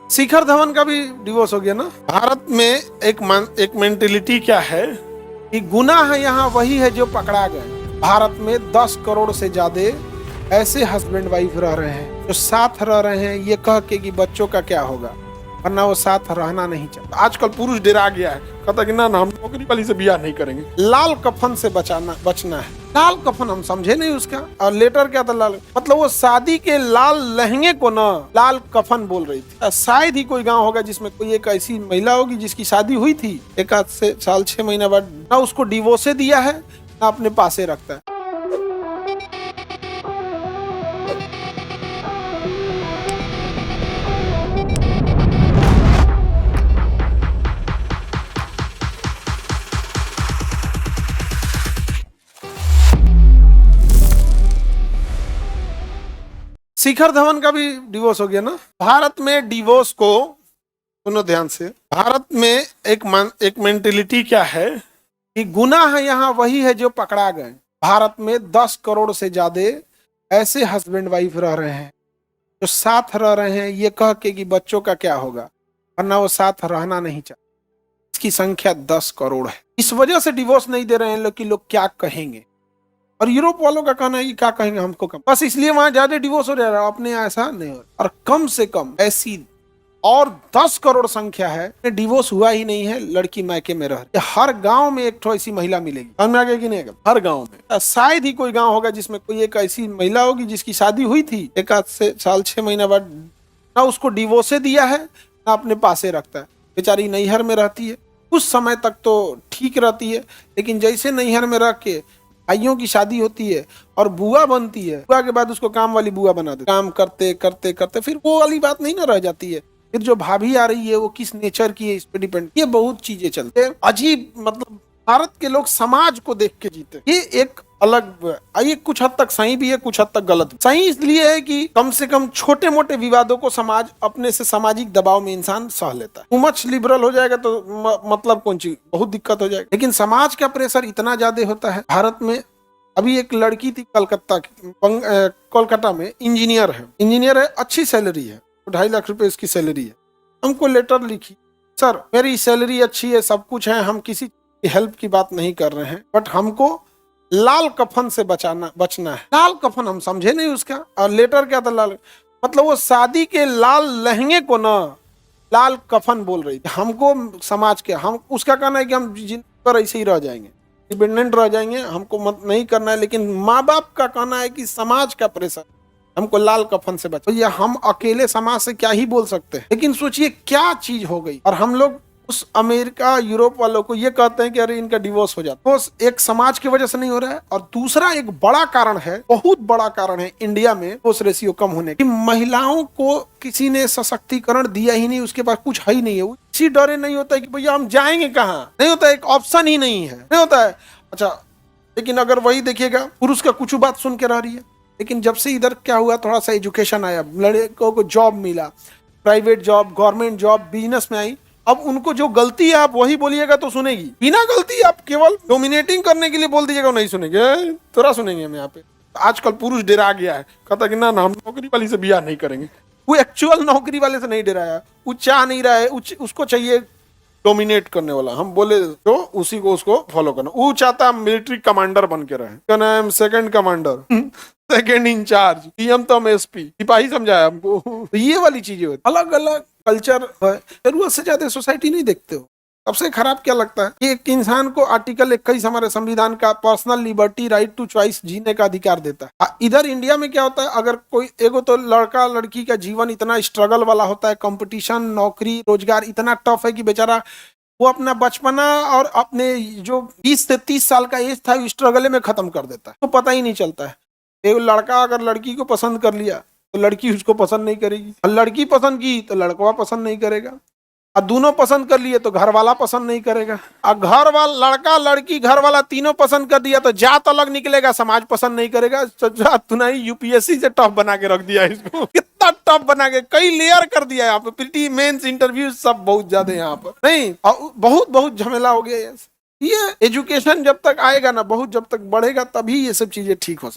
शिखर धवन का भी डिवोर्स हो गया ना। भारत में एक मेंटेलिटी क्या है कि गुनाह है यहाँ वही है जो पकड़ा गए। भारत में 10 करोड़ से ज्यादा ऐसे हस्बैंड वाइफ रह रहे हैं जो साथ रह रहे हैं ये कह के कि बच्चों का क्या होगा, वरना वो साथ रहना नहीं चाहता। आजकल पुरुष डरा गया है, कहता कि ना हम नौकरी वाली से ब्याह नहीं करेंगे, लाल कफन से बचना है। लाल कफन हम समझे नहीं उसका, और लेटर क्या था लाल, मतलब वो शादी के लाल लहंगे को ना लाल कफन बोल रही थी। शायद ही कोई गांव होगा जिसमें कोई एक ऐसी महिला होगी जिसकी शादी हुई थी 1 साल 6 महीना बाद, ना उसको डिवोर्स दिया है ना अपने पासे रखता है। शिखर धवन का भी डिवोर्स हो गया ना। भारत में डिवोर्स को सुनो ध्यान से, भारत में एक मेंटेलिटी क्या है कि गुनाह है यहाँ वही है जो पकड़ा गए। भारत में 10 करोड़ से ज्यादा ऐसे हस्बैंड वाइफ रह रहे हैं जो साथ रह रहे हैं ये कह के कि बच्चों का क्या होगा, वरना वो साथ रहना नहीं चाहते। इसकी संख्या 10 करोड़ है। इस वजह से डिवोर्स नहीं दे रहे हैं लोग कि लोग क्या कहेंगे। और यूरोप वालों का कहना है कि क्या कहेंगे हमको, कम बस इसलिए वहां ज्यादा डिवोर्स हो रहा है, अपने ऐसा नहीं हो रहा। और कम से कम ऐसी और 10 करोड़ संख्या है डिवोर्स हुआ ही नहीं है, लड़की मायके में रह रही। हर गांव में एक ऐसी महिला मिलेगी, समझ में आ गया कि नहीं? हर गांव में शायद ही कोई गांव होगा जिसमें कोई एक ऐसी महिला होगी जिसकी शादी हुई थी 1 साल 6 महीना बाद, ना उसको डिवोर्स दिया है ना अपने पासे रखता है। बेचारी नैहर में रहती है, कुछ समय तक तो ठीक रहती है, लेकिन जैसे नैहर में रह के भाइयों की शादी होती है और बुआ बनती है, बुआ के बाद उसको काम वाली बुआ बना देते। काम करते करते करते फिर वो वाली बात नहीं ना रह जाती है। फिर जो भाभी आ रही है वो किस नेचर की है इस पे डिपेंड, ये बहुत चीजें चलते हैं। अजीब, मतलब भारत के लोग समाज को देख के जीते, ये एक अलग, ये कुछ हद तक सही भी है, कुछ हद तक गलत भी। सही इसलिए है कि कम से कम छोटे मोटे विवादों को समाज अपने से सामाजिक दबाव में इंसान सह लेता है। टू मच लिबरल हो जाएगा तो मतलब कौन चीज, बहुत दिक्कत हो जाएगी। लेकिन समाज का प्रेशर इतना ज्यादा होता है भारत में। अभी एक लड़की थी कोलकाता में, इंजीनियर है, अच्छी सैलरी है, 2.5 लाख रुपए इसकी सैलरी है। हमको लेटर लिखी, सर मेरी सैलरी अच्छी है, सब कुछ है, हम किसी हेल्प की बात नहीं कर रहे हैं, बट हमको लाल कफन से बचना है। लाल कफन हम समझे नहीं उसका, और लेटर क्या था लाल, मतलब वो शादी के लाल लहंगे को ना लाल कफन बोल रही थी। हमको समाज के, हम उसका कहना है कि हम जिंदगी ऐसे ही रह जाएंगे, डिपेंडेंट रह जाएंगे, हमको मत नहीं करना है। लेकिन माँ बाप का कहना है कि समाज का प्रेशर, हमको लाल कफन से बचा। ये हम अकेले समाज से क्या ही बोल सकते हैं। लेकिन सोचिए क्या चीज हो गई, और हम लोग उस अमेरिका यूरोप वालों को ये कहते हैं कि अरे इनका डिवोर्स हो जाता है। तो एक समाज की वजह से नहीं हो रहा है। और दूसरा एक बड़ा कारण है, बहुत बड़ा कारण है इंडिया में डिवोर्स रेशियो कम होने की, महिलाओं को किसी ने सशक्तिकरण दिया ही नहीं, उसके पास कुछ है ही नहीं है। इसी डरे नहीं होता है कि भैया हम जाएंगे कहाँ, नहीं होता, एक ऑप्शन ही नहीं है, नहीं होता है। अच्छा, लेकिन अगर वही देखिएगा, पुरुष का कुछ बात सुन के रह रही है। लेकिन जब से इधर क्या हुआ, थोड़ा सा एजुकेशन आया, लड़कों को जॉब मिला, private job, government job, business में आई, अब उनको जो गलती है आप वही बोलिएगा तो सुनेगी। बिना गलती आप केवल डोमिनेटिंग करने के लिए बोल दीजिएगा, नहीं सुनेंगे, थोड़ा सुनेंगे हम यहाँ पे। आजकल पुरुष डरा गया है, कहता कि ना हम नौकरी वाली से ब्याह नहीं करेंगे। वो एक्चुअल नौकरी वाले से नहीं डराया, वो चाह नहीं रहा है, उसको चाहिए डोमिनेट करने वाला। हम बोले तो उसी को उसको फॉलो करना। वो चाहता मिलिट्री कमांडर बन के रहे, क्या नाम, second commander, second in-charge, PM तो हम एसपी, सिपाही समझाया हमको। तो ये वाली चीजें होती, अलग अलग कल्चर है, जरूरत से ज्यादा सोसाइटी नहीं देखते हो। सबसे खराब क्या लगता है कि एक इंसान को आर्टिकल 21 हमारे संविधान का personal liberty, right to choice, जीने का अधिकार देता है। इधर इंडिया में क्या होता है, अगर कोई एगो तो लड़का लड़की का जीवन इतना स्ट्रगल वाला होता है, कंपटीशन, नौकरी रोजगार इतना टफ है कि बेचारा वो अपना बचपना और अपने जो 20 से 30 साल का एज था स्ट्रगल में खत्म कर देता है, तो पता ही नहीं चलता है। एक लड़का अगर लड़की को पसंद कर लिया तो लड़की उसको पसंद नहीं करेगी, और लड़की पसंद की तो लड़का पसंद नहीं करेगा, और दोनों पसंद कर लिए तो घर वाला पसंद नहीं करेगा, और घर वाला, लड़का लड़की घर वाला तीनों पसंद कर दिया तो जात अलग निकलेगा, समाज पसंद नहीं करेगा। तूने यूपीएससी से टफ बना के रख दिया इसको, कितना टफ बना के, कई लेयर कर दिया यहाँ पे, प्रीटी मेंस इंटरव्यू सब बहुत ज्यादा यहाँ पर, नहीं बहुत बहुत झमेला हो गया। ये एजुकेशन जब तक आएगा ना, बहुत जब तक बढ़ेगा तभी ये सब चीजें ठीक हो सकती।